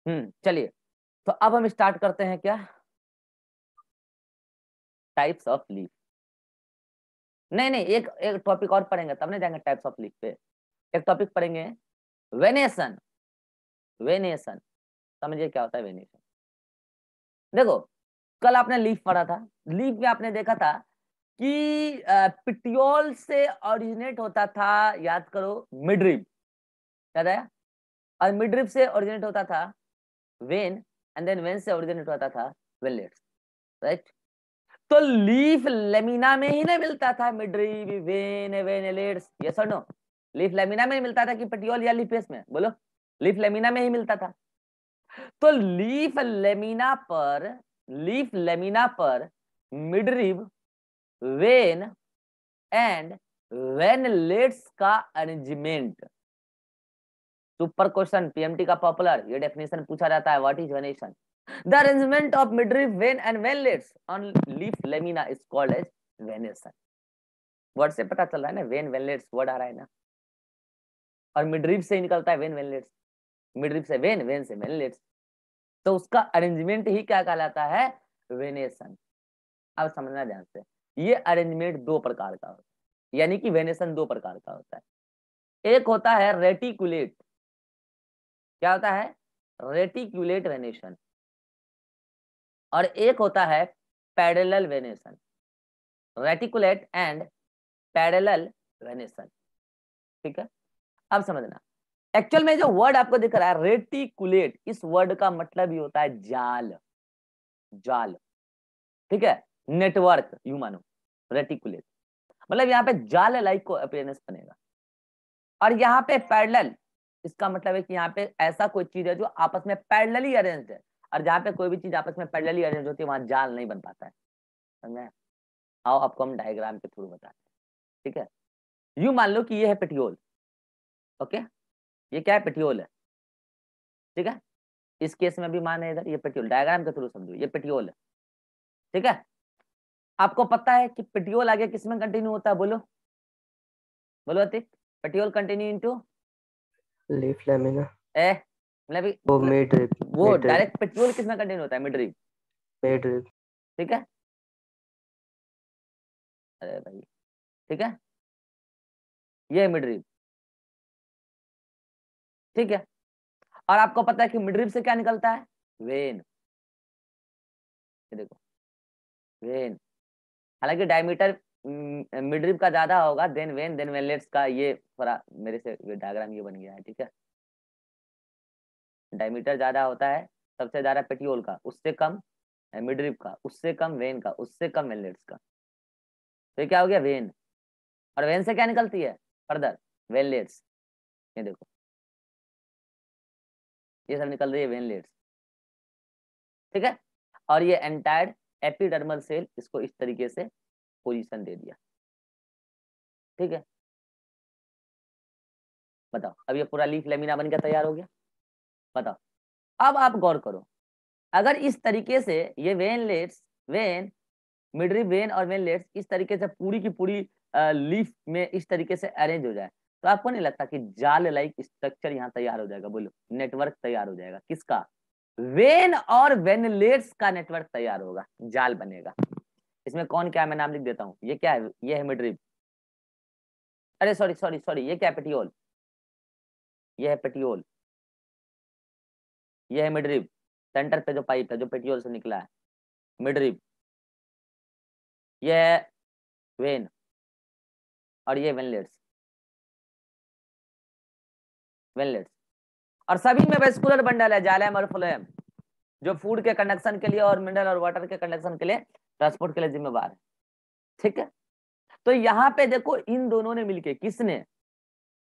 चलिए, तो अब हम स्टार्ट करते हैं क्या, टाइप्स ऑफ लीफ। नहीं नहीं, एक एक टॉपिक और पढ़ेंगे तब नहीं जाएंगे टाइप्स ऑफ लीफ पे। एक टॉपिक पढ़ेंगे वेनेशन। वेनेशन, समझिए क्या होता है वेनेशन। देखो, कल आपने लीफ पढ़ा था, लीफ में आपने देखा था कि पिटियोल से ओरिजिनेट होता था, याद करो, मिडरिब, याद आया, और मिडरिब से ओरिजिनेट होता था वेन, एंड देन वेन से ओरिजिनेट होता था वेनलेट्स, राइट। तो लीफ लेमिना में ही नहीं मिलता था मिडरिब वेन वेनलेट्स, यस और नो? लीफ लेमिना में ही मिलता था कि पेटियोल या लीफ बेस में, बोलो। लीफ लेमिना में ही मिलता था। तो लीफ लेमिना पर मिडरिब, वेन एंड वेनलेट्स का अरेंजमेंट। सुपर क्वेश्चन, पीएमटी का पॉपुलर, ये डेफिनेशन पूछा जाता है, what is venation? The arrangement of midrib, vein and veinlets on leaf lamina is called as venation. Word से पता चल रहा है ना, वेन वेनलेट्स वर्ड आ रहा है ना, और मिडरिब से ही निकलता है वेन वेनलेट्स, मिडरिब से वेन, वेन से वेनलेट्स, तो उसका अरेंजमेंट ही क्या कहलाता है, वेनेशन। अब समझना ध्यान से, ये अरेंजमेंट दो प्रकार का होता है, यानी कि वेनेशन दो प्रकार का होता है। एक होता है रेटिकुलेट, क्या होता है, रेटिकुलेट वेनेशन, और एक होता है parallel venation, reticulate and parallel venation, ठीक है। अब समझना, एक्चुअल में जो वर्ड आपको दिख रहा है रेटिकुलेट, इस वर्ड का मतलब ही होता है जाल, जाल, ठीक है, नेटवर्क यू मानो, रेटिकुलेट मतलब यहाँ पे जाल लाइक को अपीयरेंस बनेगा। और यहाँ पे पैरेलल, इसका मतलब है कि यहाँ पे ऐसा कोई चीज है जो आपस में पैरेलली अरेंज्ड है, और जहाँ पे कोई भी चीज आपस में पैरेलली अरेंज होती है वहां जाल नहीं बन पाता है, समझे? आओ आपको हम डायग्राम के थ्रू बताते हैं, ठीक है। यूं मान लो कि ये है पेटियोल, ओके, ये क्या है, पेटियोल है, ठीक है। इस केस में भी मान है इधर, ये पेटियोल, डायग्राम के थ्रू समझो, ये पेटियोल है, ठीक है। आपको पता है कि पेटियोल आगे किस में कंटिन्यू होता है, बोलो बोलो Atik, petiole continue into leaf lamina, ए, मतलब वो मिडरिब, वो डायरेक्ट पेटियोल किस में कंटिन्यू होता है, मिडरिब, मिडरिब, ठीक है। अरे भाई, ठीक है, ये मिडरिब, ठीक है। और आपको पता है कि मिडरिब से क्या निकलता है, वेन, ये देखो, वेन, हालांकि डायमीटर मिडरिब का ज्यादा होगा देन वेन देन वेनलेट्स का, ये थोड़ा मेरे से डायग्राम ये बन गया है, ठीक है। डायमीटर ज्यादा होता है सबसे ज्यादा पेटियोल का, उससे कम मिडरिब का, उससे कम वेन का, उससे कम वेनलेट्स का, तो ये क्या हो गया, वेन। और वेन से क्या निकलती है फर्दर, वेनलेट्स, ये देखो, ये सब निकल रही है वेनलेट्स, ठीक है। और ये एंटायर एपिडर्मल सेल इसको इस तरीके से पोजीशन दे दिया, ठीक है। बताओ, अब ये पूरा लीफ लेमिना बन के तैयार हो गया, बताओ। अब आप गौर करो, अगर इस तरीके से ये वेनलेट्स, वेन, मिडरिब, वेन और वेनलेट्स इस तरीके से पूरी की पूरी लीफ में इस तरीके से अरेंज हो जाए, तो आपको नहीं लगता कि जाल लाइक स्ट्रक्चर यहाँ तैयार हो जाएगा, बोलो, नेटवर्क तैयार हो जाएगा, किसका, वेन और वेनलेट्स का नेटवर्क तैयार होगा, जाल बनेगा। इसमें कौन क्या है, मैं नाम लिख देता हूँ, ये क्या है, ये है मिडरिब, अरे सॉरी सॉरी सॉरी, ये क्या है, पेटियोल, ये है पेटियोल, ये है मिडरिब, सेंटर पे जो पाइप है जो पेटियोल से निकला है, मिडरिब, ये है वेन, और ये वेनलेट्स, वेनलेट्स। और सभी में वेस्कुलर बंडल है, जाइलम और फ्लोएम, जो फूड के कंडक्शन के लिए और मिनरल और वाटर के कंडक्शन के लिए, ट्रांसपोर्ट के लिए जिम्मेवार है, ठीक है। तो यहाँ पे देखो, इन दोनों ने मिलके, किसने,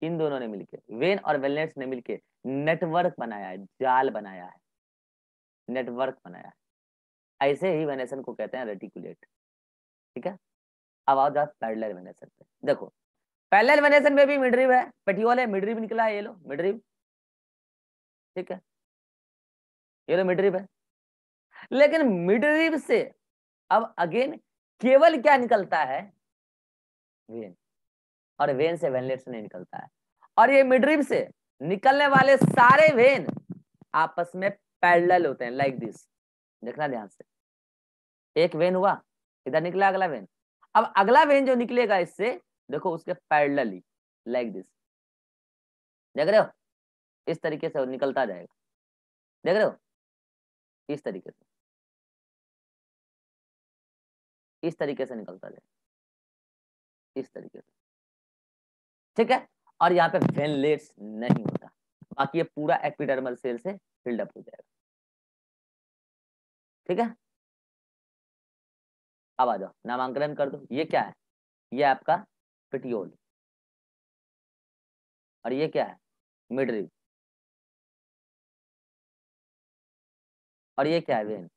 इन दोनों ने मिलके, वेन और वेनलेट्स ने मिलके नेटवर्क बनाया है, जाल बनाया है, नेटवर्क बनाया है, ऐसे ही वेनेशन को कहते हैं रेटिकुलेट, ठीक है। अब आओ जाओ पैरेलल वेनेशन पे, देखो, पैरेलल वेनेशन में भी मिडरिब है, पेटियोल है, मिडरिब निकला है, ये लो मिडरिब, ठीक है, ये लो मिडरिब है। लेकिन मिडरिब से अब अगेन केवल क्या निकलता है, वेन, और वेन से वेनलेट्स नहीं निकलता है, और ये मिडरिब से निकलने वाले सारे वेन आपस में पैरेलल होते हैं, लाइक दिस। देखना ध्यान से, एक वेन हुआ, इधर निकला अगला वेन, अब अगला वेन जो निकलेगा इससे, देखो उसके पैरेलली, लाइक दिस, देख रहे हो, इस तरीके से निकलता जाएगा, देख रहे हो, इस तरीके से, इस तरीके से निकलता जाएगा, इस तरीके से, ठीक है। और यहाँ पे वेनलेट्स नहीं होता, बाकी ये पूरा एपिडर्मल सेल से फिल्ड अप हो जाएगा, ठीक है। अब आ जाओ, नामांकन कर दो, ये क्या है, ये आपका पेटियोल, और ये क्या है, मिडरिब, और ये क्या है, वेन,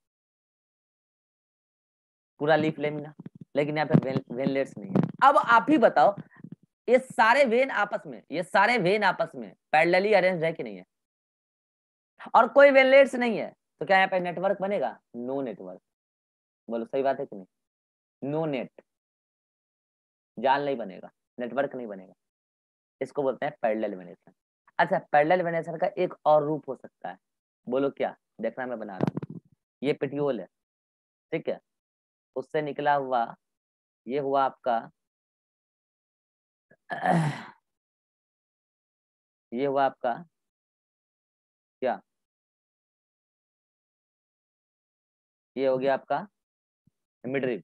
पूरा लीफ लेमिना, लेकिन यहाँ पे वेनलेट्स नहीं है। अब आप ही बताओ, ये सारे वेन आपस में, ये सारे वेन आपस में पैरेलली अरेंज्ड है कि नहीं है, और कोई वेनलेट्स नहीं है, तो क्या यहाँ पे नेटवर्क बनेगा, नो नेटवर्क, बोलो सही बात है कि नहीं, नो नेट, जाल नहीं बनेगा, नेटवर्क नहीं बनेगा, इसको बोलते हैं पैरेलल वेनेशन। अच्छा, पैरेलल वेनेशन का एक और रूप हो सकता है, बोलो क्या, देखना मैं बना रहा हूँ, ये पेटियोल है, ठीक है, उससे निकला हुआ ये हुआ आपका ये हुआ आपका क्या, ये हो गया आपका मिडरिब,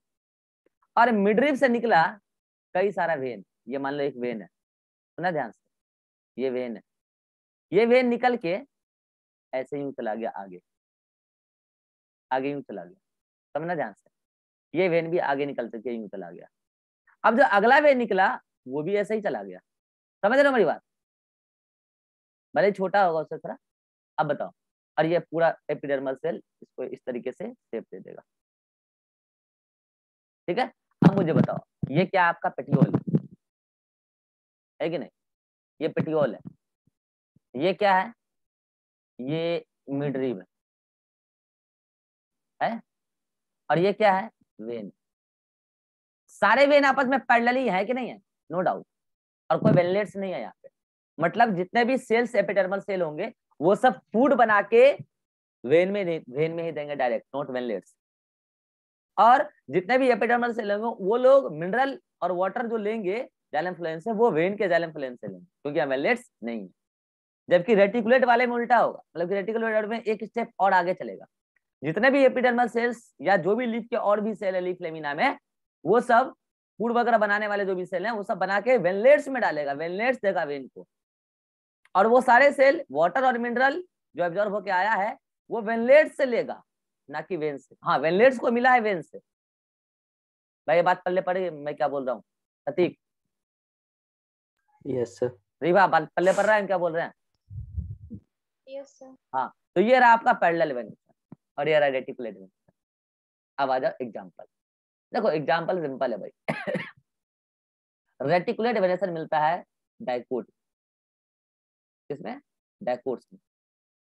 और मिडरिब से निकला कई सारा वेन, ये मान लो एक वेन है, सुना ध्यान से, ये वेन है, ये वेन निकल के ऐसे यूं चला गया आगे, आगे यूं चला गया, समझना ध्यान से, ये वेन भी आगे निकल के यूं चला गया, अब जो अगला वेन निकला वो भी ऐसे ही चला गया, समझ रहे हो मेरी बात, भले छोटा होगा उससे थोड़ा। अब बताओ, और ये पूरा एपिडर्मल सेल इसको इस तरीके से शेप दे देगा, ठीक है। अब मुझे बताओ, ये क्या आपका पेटियोल है कि नहीं, ये पेटियोल है, ये क्या है, ये मिडरिब है, और ये क्या है, वेन, सारे वेन आपस में पैरेलली है कि नहीं है, नो डाउट, और कोई वेनलेट्स नहीं है यहाँ पे, मतलब जितने भी सेल्स एपिडर्मल सेल होंगे वो सब फूड बना के वेन में ही देंगे डायरेक्ट, नॉट वेनलेट्स, और जितने भी एपिडर्मल सेल होंगे वो लोग मिनरल और वाटर जो लेंगे जाइलम फ्लोएम से, वो वेन के जाइलम फ्लोएम से लेंगे, क्योंकि वेनलेट्स नहीं है। जबकि रेटिकुलेट वाले में उल्टा होगा, मतलब कि रेटिकुलेट में एक स्टेप और आगे चलेगा, जितने भी एपिडर्मल सेल्स या जो भी लीफ के और भी सेल है लीफ लेमिना में, वो सब फूड वगैरह बनाने वाले जो भी सेल हैं वो सब बना के वेनलेट्स में डालेगा, वेनलेट्स देगा वेन को, और वो सारे सेल वाटर और मिनरल जो एब्जॉर्ब होके आया है वो वेनलेट्स से लेगा, ना कि वेन से। हाँ, वेनलेट्स को मिला है वेन से, भाई ये बात पल्ले पड़ी मैं क्या बोल रहा हूँ, प्रतीक, यस सर। रिवा बात पल्ले पड़ रहा है, क्या बोल रहे हैं, यस सर। हाँ, तो ये रहा आपका पैरेलल वेनेशन और ये रहा रेटिकुलेट वेनेशन। अब आ जाओ एग्जाम्पल, देखो एग्जाम्पल सिंपल है भाई रेटिकुलेट वेनेशन मिलता है डाइकोट, किसमें, डाइकोट्स में,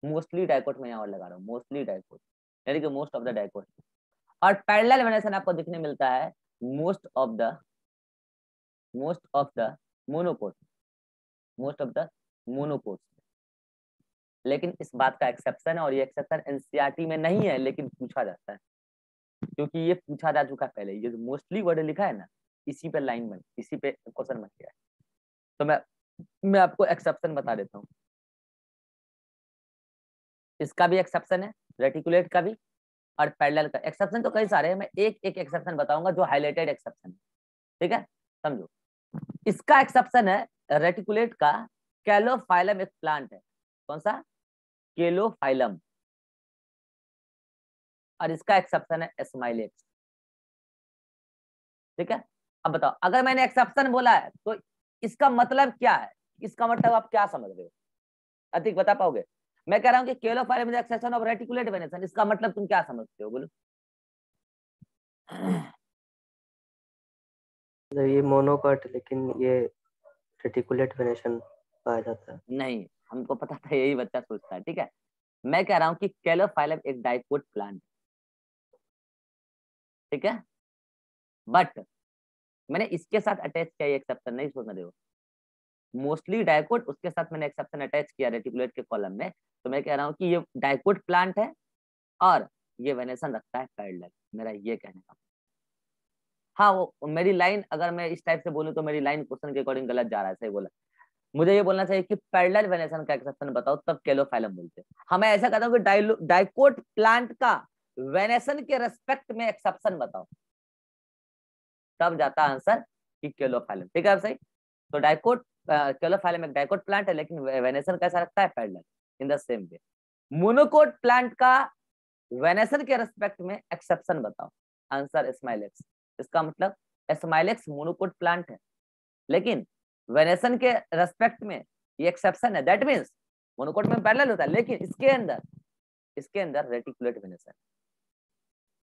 मोस्टली डाइकोट में यहाँ और लगा रहा हूँ, मोस्टली डाइकोट यानी कि मोस्ट ऑफ द डाइकोट, और पैरेलल वेनेशन आपको दिखने मिलता है most of the monocot, most of the monocot. लेकिन इस बात का एक्सेप्शन है, और ये एक्सेप्शन एनसीईआरटी में नहीं है लेकिन पूछा जाता है, क्योंकि ये पूछा जा चुका पहले, ये जो मोस्टली वर्ड लिखा है ना, इसी पे लाइन बन, इसी पे क्वेश्चन बन गया है, तो मैं आपको एक्सेप्शन बता देता हूँ, इसका भी एक्सेप्शन है, रेटिकुलेट का भी, और पैरेलल का। एक्सेप्शन तो कई सारे हैं, मैं एक एक एक्सेप्शन बताऊंगा जो हाईलाइटेड एक्सेप्शन है, ठीक है, समझो। इसका एक्सेप्शन है रेटिकुलेट का, कैलोफाइलम एक प्लांट है, कौन सा, केलोफाइलम, और इसका एक्सेप्शन है स्माइलेक्स, ठीक है। अब बताओ, अगर मैंने एक्सेप्शन बोला है तो इसका मतलब क्या है, इसका मतलब आप क्या समझ रहे हो, अतिक बता पाओगे, मैं कह रहा हूँ कि Calophyllum is exception of reticulate venation, इसका मतलब तुम क्या समझते हो, बोलो। ये मोनोकॉट, लेकिन ये रेटिकुलेट वेनेशन पाया जाता है। नहीं, हमको पता था यही बच्चा सोचता है, ठीक है, मैं कह रहा हूँ कि कैलोफाइलम एक डाइकोट प्लांट, ठीक है, बट मैंने इसके साथ अटैच किया एक्सेप्शन, नहीं सोचना देखो, मोस्टली डाइकोट, उसके साथ मैंने एक्सेप्शन अटैच किया रेटिकुलेट के कॉलम में, तो मैं कह रहा हूँ कि ये डाइकोट प्लांट है और ये वेनेसन रखता है पैरेलल, मेरा ये कहने का। हाँ, वो मेरी लाइन अगर मैं इस टाइप से बोलूँ तो मेरी लाइन क्वेश्चन के अकॉर्डिंग गलत जा रहा है, सही बोला। मुझे ये बोलना चाहिए कि पैरेलल वेनेसन का एक्सेप्शन बताओ, तब कैलोफाइलम बोलते हैं। हाँ, मैं ऐसा कहता हूँ कि डाइकोट प्लांट का वेनेसन के रेस्पेक्ट में एक्सेप्शन बताओ, तब जाता आंसर कि कैलोफाइलम। ठीक है, अब सही। तो डाइकोट कैलोफाइलम एक डाइकोट प्लांट है, लेकिन वेनेसन कैसा रखता है, parallel. In the same way monocot plant का वेनेसन के रेस्पेक्ट में एक्सेप्शन बताओ, आंसर स्माइलेक्स। इसका मतलब स्माइलेक्स मोनोकोट प्लांट है, लेकिन वेनेसन के रेस्पेक्ट में ये एक्सेप्शन है। दैट मींस मोनोकोट में पैरेलल होता है, लेकिन इसके अंदर रेटिकुलेट वेनेसन।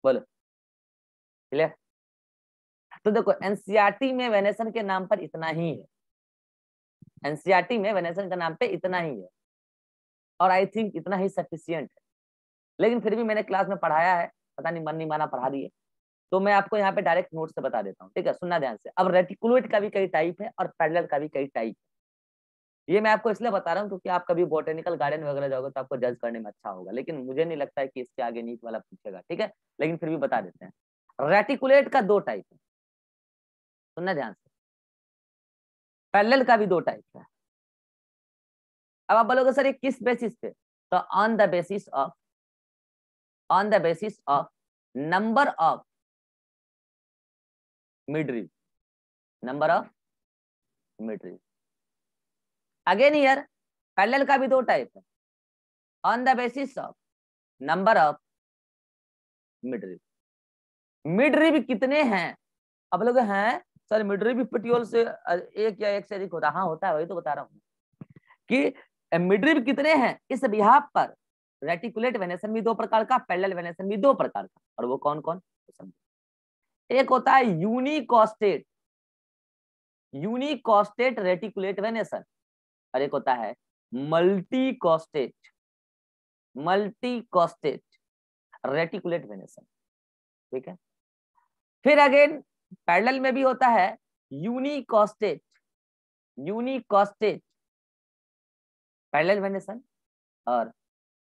बोलो क्लियर? तो देखो एनसीईआरटी में वेनेसन के नाम पर इतना ही है, एनसीईआरटी में वेनेसन के नाम पे इतना ही है, और आई थिंक इतना ही सफिशिएंट है। लेकिन फिर भी मैंने क्लास में पढ़ाया है, पता नहीं मन नहीं माना पढ़ा दिए, तो मैं आपको यहाँ पे डायरेक्ट नोट से बता देता हूँ। ठीक है, सुनना ध्यान से। अब रेटिकुलेट का भी कई टाइप है और पैरेलल का भी कई टाइप है। ये मैं आपको इसलिए बता रहा हूँ क्योंकि आप कभी बोटेनिकल गार्डन वगैरह जाओगे तो आपको जज करने में अच्छा होगा, लेकिन मुझे नहीं लगता है कि इसके आगे नीट वाला पूछेगा। ठीक है, लेकिन फिर भी बता देते हैं। रेटिकुलेट का 2 टाइप है, सुनना ध्यान से। पैरेलल का भी 2 टाइप है। अब आप बोलोगे सर ये किस बेसिस पे? तो on the basis of number of midrib, number of midrib. Again here parallel का भी 2 टाइप है, on the basis of number of midrib. Midrib कितने हैं? अब लोग हैं सर मिडरीव पेटियोल से एक या एक से अधिक होता है। हाँ होता है, वही तो बता रहा हूँ कि मिडरीव कितने हैं। इस बिहाफ पर रेटिकुलेट वेनेसन भी 2 प्रकार का, पैरेलल वेनेसन भी 2 प्रकार का, और वो कौन कौन समझो। एक होता है यूनिकॉस्टेट रेटिकुलेट वेनेसन, और एक होता है मल्टीकॉस्टेट रेटिकुलेट वेनेसन। ठीक है, फिर अगेन पैरेलल में भी होता है यूनिकॉस्टेट पैरेलल वेनेसन, और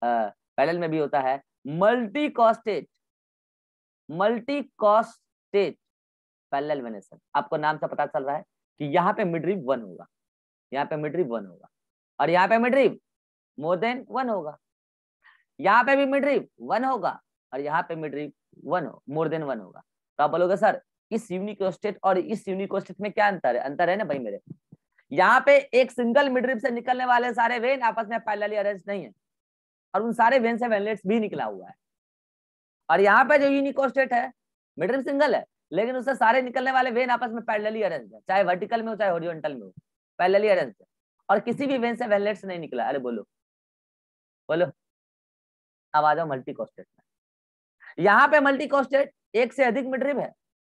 पैरेलल में भी होता है मल्टीकॉस्टेट पैरेलल वेनेसन। आपको नाम से पता चल रहा है कि यहाँ पे मिडरीव 1 होगा, यहाँ पे मिडरीव 1 होगा, और यहाँ पे मिडरीव मोर देन 1 होगा। यहाँ पे भी मिडरीव 1 होगा, और यहाँ पे मिडरीव मोर देन 1 होगा। तो आप बोलोगे सर इस यूनिकोस्टेट और इस यूनिकोस्टेट में क्या अंतर है? अंतर है ना भाई मेरे, यहाँ पे एक सिंगल मिडरीव से निकलने वाले सारे वेन आपस में पैरेलली अरेंज नहीं है, और उन सारे वेन से वेनलेट्स भी निकला हुआ है। और यहाँ पे जो यूनिकोस्टेट है, मिडरीव सिंगल है, लेकिन उससे सारे निकलने वाले वेन आपस में पैरेलली अरेंज है, चाहे वर्टिकल में हो चाहे हॉरिजॉन्टल में हो, पैरेलली अरेंज है, और किसी भी वेन से वेनलेट्स नहीं निकला। अरे बोलो बोलो, अब आ जाओ मल्टीकोस्टेट में। यहाँ पे मल्टीकोस्टेट एक से अधिक मिडरीव है,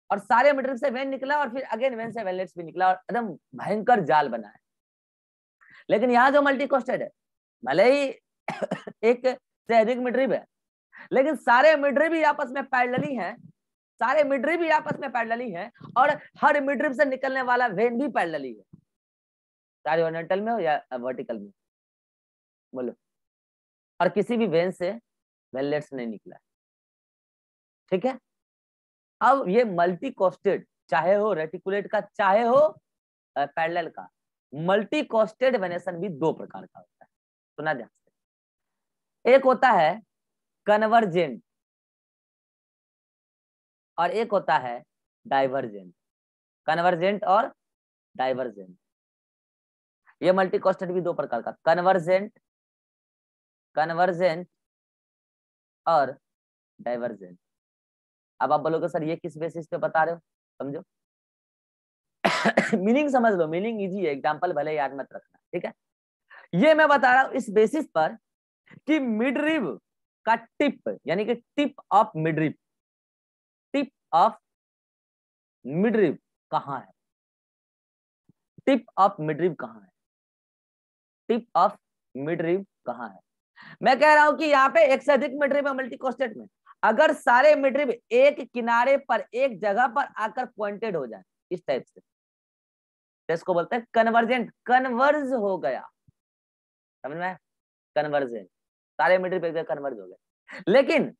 और सारे मिडरीव से वेन निकला, और फिर अगेन वेन से वेनलेट्स भी निकला, और एकदम भयंकर जाल बना है। लेकिन यहाँ जो मल्टीकोस्टेट है, भले ही एक से अधिक मिडरीव है, लेकिन सारे मिडरीव भी आपस में पैरेलली हैं, और हर मिडरीव से निकलने वाला वेन भी पैरेलली है, चाहे हॉरिजॉन्टल में हो या वर्टिकल में। बोलो, और किसी भी वेन से वेनलेट्स नहीं निकला। ठीक है, अब ये मल्टीकोस्टेड चाहे हो रेटिकुलेट का चाहे हो पैरेलल का, मल्टीकोस्टेड वेनेसन भी 2 प्रकार का होता है। सुना ध्यान से, एक होता है कन्वर्जेंट और एक होता है डाइवर्जेंट। कन्वर्जेंट और डाइवर्जेंट, ये मल्टीकोस्टेड भी 2 प्रकार का, कन्वर्जेंट और डाइवर्जेंट। अब आप बोलोगे सर ये किस बेसिस पे बता रहे हो? समझो मीनिंग समझ लो, मीनिंग इजी है, एग्जांपल भले याद मत रखना। ठीक है, ये मैं बता रहा हूं इस बेसिस पर कि मिडरीव का टिप, यानी कि टिप ऑफ मिडरीव कहां है? टिप ऑफ मिडरीव कहां है? मैं कह रहा हूं कि यहाँ पे एक से अधिक मिडरीव है मल्टीकोस्टेट में। अगर सारे मिडरीव एक किनारे पर एक जगह पर आकर पॉइंटेड हो जाए इस टाइप से, तो इसको बोलते हैं कन्वर्जेंट, कन्वर्ज हो गया। समझ में? कन्वर्जेंट, सारे मिड रिप एक जगह कन्वर्ज हो गए। लेकिन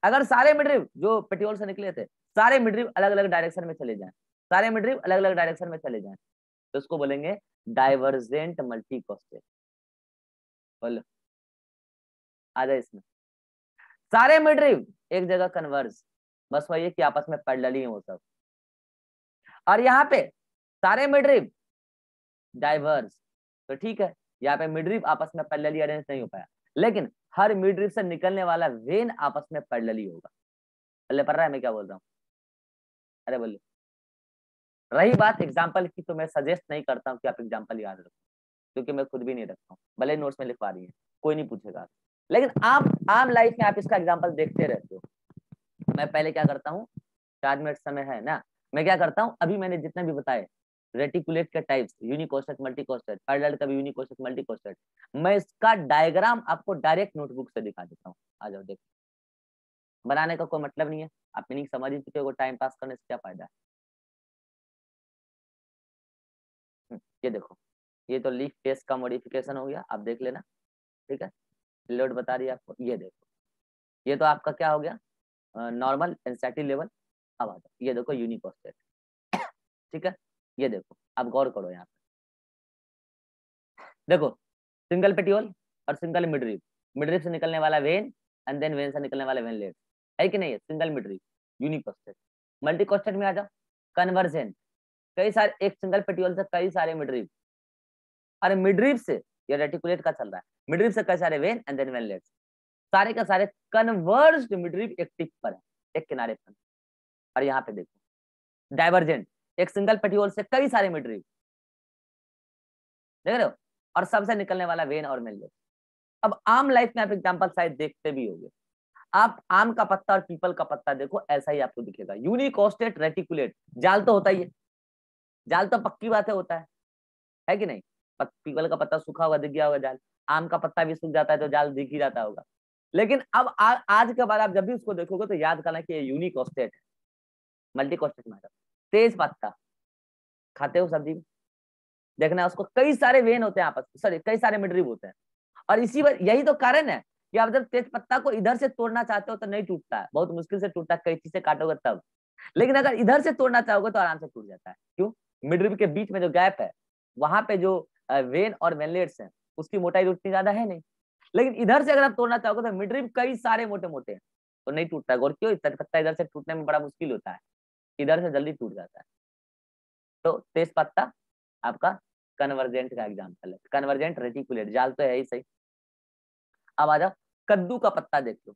अगर सारे मिड रिप जो पेटियोल से निकले थे, सारे मिड रिप अलग अलग डायरेक्शन में चले जाएं, सारे मिड रिप अलग अलग डायरेक्शन में चले जाएं, तो उसको बोलेंगे डाइवर्जेंट मल्टी कोस्टेट। बोलो आ जाए इसमें, सारे मिड रिप एक जगह कन्वर्ज, बस वही है कि आपस में पैरेलल ही है वो सब। और यहाँ पे सारे मिड रिप डाइवर्ज, तो ठीक है, यहाँ पे मिड रिप आपस में पैरेलली अरेंज नहीं हो पाया, लेकिन हर मिड रिप से निकलने वाला वेन आपस में पैरेलली होगा। पल्ले पड़ रहा है मैं क्या बोल रहा हूँ? अरे बोलो। रही बात एग्जाम्पल की, तो मैं सजेस्ट नहीं करता हूँ कि आप एग्जाम्पल याद रखो, क्योंकि मैं खुद भी नहीं रखता हूँ, भले नोट्स में लिखवा रही है, कोई नहीं पूछेगा, लेकिन आप आम लाइफ में आप इसका एग्जाम्पल देखते रहते हो। मैं पहले क्या करता हूँ, 4 मिनट समय है ना, मैं क्या करता हूँ, अभी मैंने जितने भी बताए रेटिकुलेट के टाइप्स, यूनिकोस्टेट मल्टीकोस्टेट, पैरेलल का भी यूनिकोस्टेट मल्टीकोस्टेट, मैं इसका डायग्राम आपको डायरेक्ट नोटबुक से दिखा देता हूँ। आ जाओ देखो, बनाने का कोई मतलब नहीं है, आप मीनिंग समझ ही चुके हो, टाइम पास करने से क्या फायदा है। ये देखो, ये तो लीफ फेस का मॉडिफिकेशन हो गया, आप देख लेना, ठीक है, लोड बता रही है आपको। ये देखो, ये तो आपका क्या हो गया, नॉर्मल एंजाइटी लेवल। अब आ जाओ, ये देखो यूनिकोस्टेट, ठीक है, ये देखो, आप गौर करो यहाँ पे, देखो सिंगल पेटियोल और सिंगल मिडरिप, मिडरिप से निकलने वाला वेन एंड देन वेन से निकलने वाला वेनलेट, है कि नहीं है, सिंगल मिडरिप यूनिकोस्टेट। मल्टीकोस्टेट में आ जाओ, कन्वर्जेंट, कई सारे, एक सिंगल पेटियोल से कई सारे मिडरिप, और मिडरिप से, ये रेटिकुलेट का चल रहा है, मिडरिप से कई सारे वेन एंड देन वेनलेट, सारे का सारे कन्वर्ज्ड मिडरिप एक टिप पर है, एक किनारे पर। और यहाँ पे देखो डाइवर्जेंट, एक सिंगल पेटियोल से कई सारे मिडरिप, देख रहे हो, और सबसे निकलने वाला वेन और वेनलेट। अब आम लाइफ में आप एग्जांपल शायद देखते भी होंगे, आप आम का पत्ता और पीपल का पत्ता देखो, ऐसा ही आपको दिखेगा, यूनिकोस्टेट रेटिकुलेट, जाल तो होता ही है, जाल तो पक्की बात है, होता है कि नहीं, पीपल का पत्ता सूखा हुआ दिख गया होगा जाल, आम का पत्ता भी सूख जाता है तो जाल दिख ही जाता होगा। लेकिन अब आज के बाद आप जब भी उसको देखोगे तो याद करना कि ये यूनिकोस्टेट है, मल्टीकोस्टेट मैटर। तेज पत्ता खाते हो सब्जी में, देखना उसको कई सारे वेन होते हैं आपस, सॉरी कई सारे मिडरिप होते हैं, और इसी यही तो कारण है कि आप जब तेज पत्ता को इधर से तोड़ना चाहते हो तो नहीं टूटता है, बहुत मुश्किल से टूटता है, कैंची से काटोगे तब, लेकिन अगर इधर से तोड़ना चाहोगे तो आराम से टूट जाता है। क्यों? मिडरिप के बीच में जो गैप है, वहां पे जो वेन और वेनलेट्स हैं, उसकी मोटाई उतनी ज्यादा है नहीं, लेकिन इधर से अगर आप तोड़ना चाहोगे तो मिडरिप कई सारे मोटे मोटे हैं, तो नहीं टूटता है। और क्यों? तेज पत्ता इधर से टूटने में बड़ा मुश्किल होता है, इधर से जल्दी टूट जाता है। तो तेज पत्ता आपका कन्वर्जेंट का एग्जाम्पल है, कन्वर्जेंट रेटिकुलेट, जाल तो है ही सही। अब आ जाओ, कद्दू का पत्ता देख लो,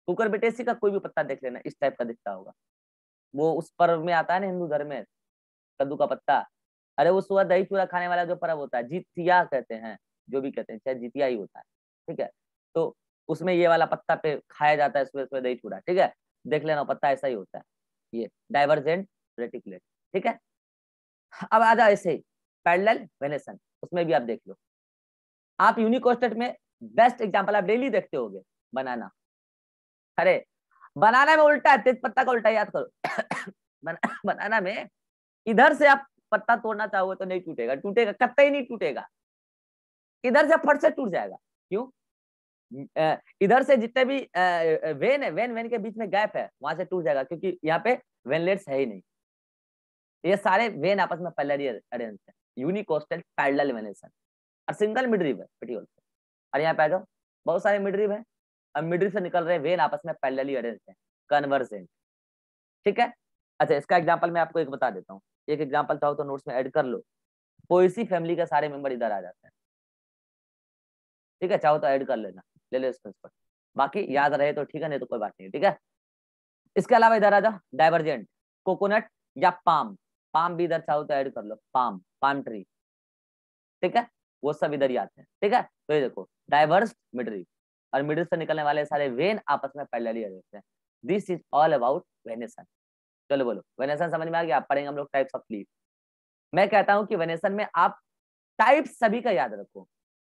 कुकर बिटेसी का कोई भी पत्ता देख लेना, इस टाइप का दिखता होगा, वो उस पर्व में आता है ना हिंदू धर्म में, कद्दू का पत्ता, अरे वो सुबह दही चूड़ा खाने वाला जो पर्व होता है, जितिया कहते हैं, जो भी कहते हैं, चाहे जितिया ही होता है, ठीक है, तो उसमें ये वाला पत्ता पे खाया जाता है सुबह सुबह दही चूड़ा, ठीक है, देख लेना पत्ता ऐसा ही होता है, ये डाइवर्जेंट रेटिकुलेट, ठीक है। अब आ जाओ ऐसे पैरेलल वेनेसन, उसमें भी आप देख लो, आप यूनिकोस्टेट में बेस्ट एग्जांपल आप डेली देखते होगे, बनाना, अरे बनाना में उल्टा है, तेज पत्ता का उल्टा याद करो बनाना में इधर से आप पत्ता तोड़ना चाहोगे तो नहीं टूटेगा, टूटेगा कतई नहीं टूटेगा, इधर से फट से टूट जाएगा। क्यों? इधर से जितने भी वेन है, वेन के बीच में गैप है, वहां से टूट जाएगा, क्योंकि यहाँ पे वेनलेट्स है ही नहीं, ये सारे वेन आपस में पैरेलली अरेंज है, यूनिकोस्टल पैरेलल वेनेशन, और सिंगल मिडरिप है पेटियोल से। और यहाँ पे आ जाओ, बहुत सारे मिडरिप है, और मिडरिप से निकल रहे वेन आपस में पैरेलली अरेंज है, कन्वर्जेंट, ठीक है। अच्छा, इसका एग्जांपल मैं आपको एक बता देता हूँ, एक एग्जांपल चाहो तो नोट्स में ऐड कर लो, पोएसी फैमिली के सारे मेंबर इधर आ जाते हैं, ठीक है, चाहो तो ऐड कर लेना, ले लो स्क्रीनशॉट, बाकी याद रहे तो ठीक है, नहीं तो कोई बात नहीं, ठीक है। इसके अलावा इधर आ जाओ, डाइवर्जेंट, कोकोनट या पाम, पाम भी इधर चाहो तो ऐड कर लो, पाम, पाम ट्री, ठीक है, वो सब इधर ही आते हैं, ठीक है। तो ये देखो डाइवर्स मिडरिप, और मिडरिप से निकलने वाले सारे वेन आपस में पैरेलली अरेंज्ड हैं। This is all about venation. चलो बोलो, वेनेशन समझ में आ गया? आप पढ़ेंगे हम लोग टाइप्स ऑफ लीफ। मैं कहता हूं कि वेनेशन में आप टाइप सभी का याद रखो,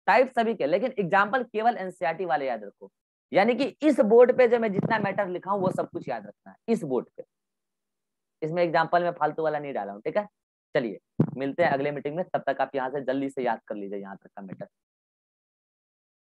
टाइप सभी के, लेकिन एग्जाम्पल केवल एनसीईआरटी वाले याद रखो, यानी कि इस बोर्ड पे जो मैं जितना मैटर लिखा हूं वो सब कुछ याद रखना है इस बोर्ड पे, इसमें एग्जाम्पल में फालतू वाला नहीं डाला हूं, ठीक है। चलिए मिलते हैं अगले मीटिंग में, तब तक आप यहाँ से जल्दी से याद कर लीजिए यहाँ तक का मैटर।